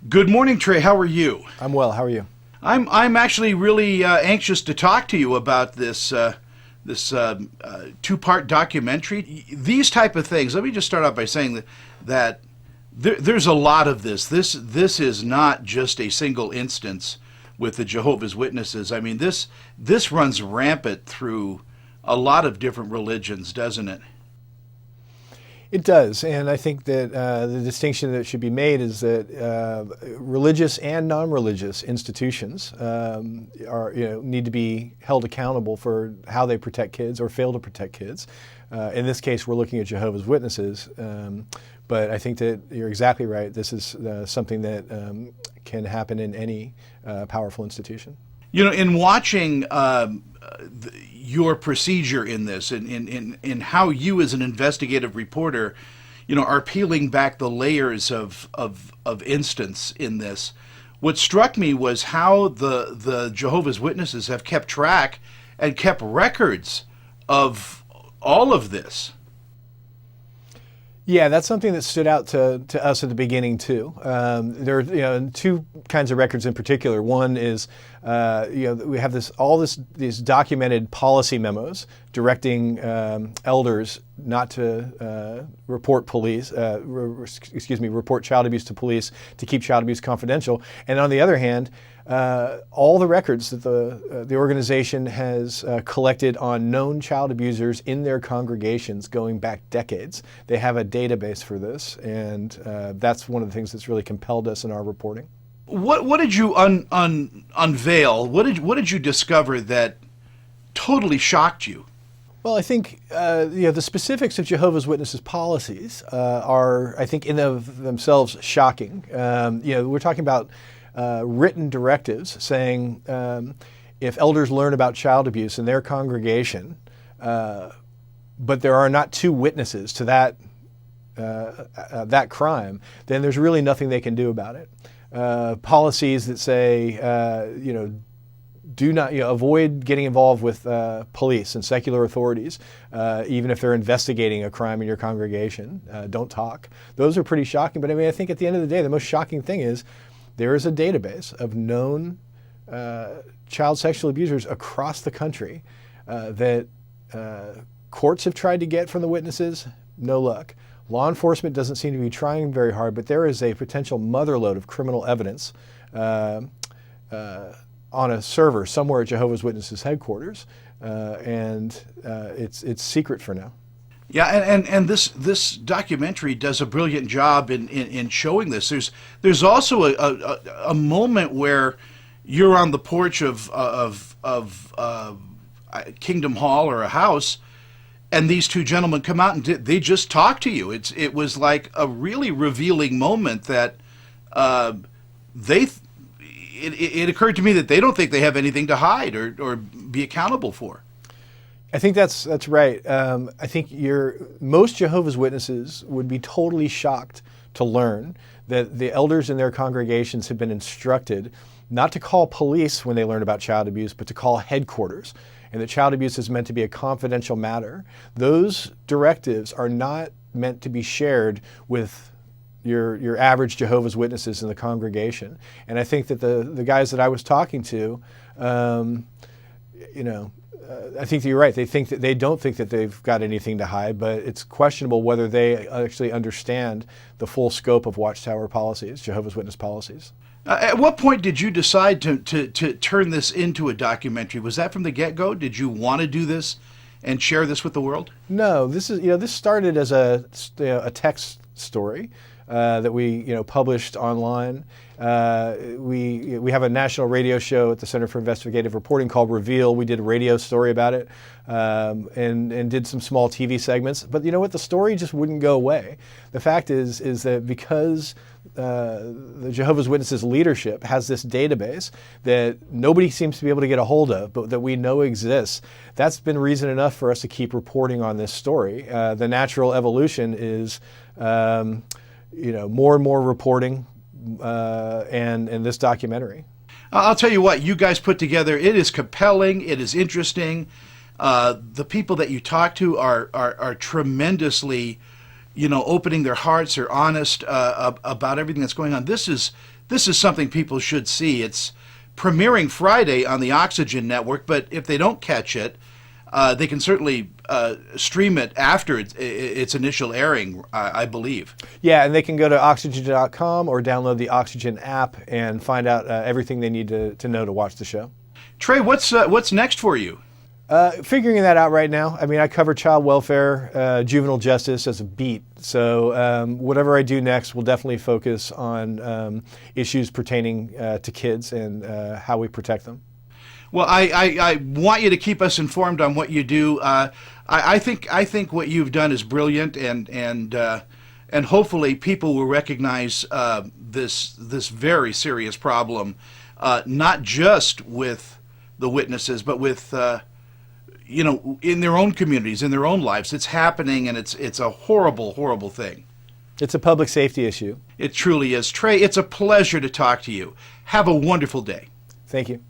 Good morning, Trey. How are you? I'm well. How are you? I'm actually really anxious to talk to you about this two-part documentary. These type of things. Let me just start off by saying that there's a lot of this. This is not just a single instance with the Jehovah's Witnesses. I mean, this runs rampant through a lot of different religions, doesn't it? It does, and I think that the distinction that should be made is that religious and non-religious institutions need to be held accountable for how they protect kids or fail to protect kids. In this case, we're looking at Jehovah's Witnesses, but I think that you're exactly right. This is something that can happen in any powerful institution. You know, in watching your procedure in this, in how you as an investigative reporter, are peeling back the layers of instance in this, what struck me was how the Jehovah's Witnesses have kept track and kept records of all of this. Yeah, that's something that stood out to us at the beginning too. There are two kinds of records in particular. One is we have these documented policy memos directing elders not to report child abuse to police, to keep child abuse confidential. And on the other hand, all the records that the organization has collected on known child abusers in their congregations going back decades. They have a database for this, and that's one of the things that's really compelled us in our reporting. What did you unveil? What did you discover that totally shocked you? Well, I think the specifics of Jehovah's Witnesses policies are, I think, in of themselves shocking. We're talking about written directives saying if elders learn about child abuse in their congregation, but there are not two witnesses to that crime, then there's really nothing they can do about it. Policies that say, do not avoid getting involved with police and secular authorities, even if they're investigating a crime in your congregation. Don't talk. Those are pretty shocking. But I think at the end of the day, the most shocking thing is there is a database of known child sexual abusers across the country that courts have tried to get from the witnesses. No luck. Law enforcement doesn't seem to be trying very hard, but there is a potential motherlode of criminal evidence on a server somewhere at Jehovah's Witnesses headquarters, and it's secret for now. Yeah, and this documentary does a brilliant job in showing this. There's also a moment where you're on the porch of Kingdom Hall or a house, and these two gentlemen come out and they just talk to you. It was like a really revealing moment that it occurred to me that they don't think they have anything to hide or be accountable for. I think that's right. I think most Jehovah's Witnesses would be totally shocked to learn that the elders in their congregations have been instructed not to call police when they learn about child abuse, but to call headquarters, and that child abuse is meant to be a confidential matter. Those directives are not meant to be shared with your average Jehovah's Witnesses in the congregation. And I think that the guys that I was talking to, I think that you're right. They don't think that they've got anything to hide, but it's questionable whether they actually understand the full scope of Watchtower policies, Jehovah's Witness policies. At what point did you decide to turn this into a documentary? Was that from the get-go? Did you want to do this and share this with the world? No, this started as a text story that we published online. We have a national radio show at the Center for Investigative Reporting called Reveal. We did a radio story about it and did some small TV segments. But you know what? The story just wouldn't go away. The fact is that because the Jehovah's Witnesses leadership has this database that nobody seems to be able to get a hold of, but that we know exists, that's been reason enough for us to keep reporting on this story. The natural evolution is more and more reporting and this documentary. I'll tell you what, you guys put together, it is compelling, it is interesting. The people that you talk to are tremendously, opening their hearts, are honest about everything that's going on. This this is something people should see. It's premiering Friday on the Oxygen Network, but if they don't catch it, they can certainly stream it after its initial airing, I believe. Yeah, and they can go to oxygen.com or download the Oxygen app and find out everything they need to know to watch the show. Trey, what's next for you? Figuring that out right now. I mean, I cover child welfare, juvenile justice as a beat. So whatever I do next will definitely focus on issues pertaining to kids and how we protect them. Well, I want you to keep us informed on what you do. I think what you've done is brilliant, and hopefully people will recognize this very serious problem, not just with the witnesses, but with in their own communities, in their own lives. It's happening, and it's a horrible, horrible thing. It's a public safety issue. It truly is. Trey, it's a pleasure to talk to you. Have a wonderful day. Thank you.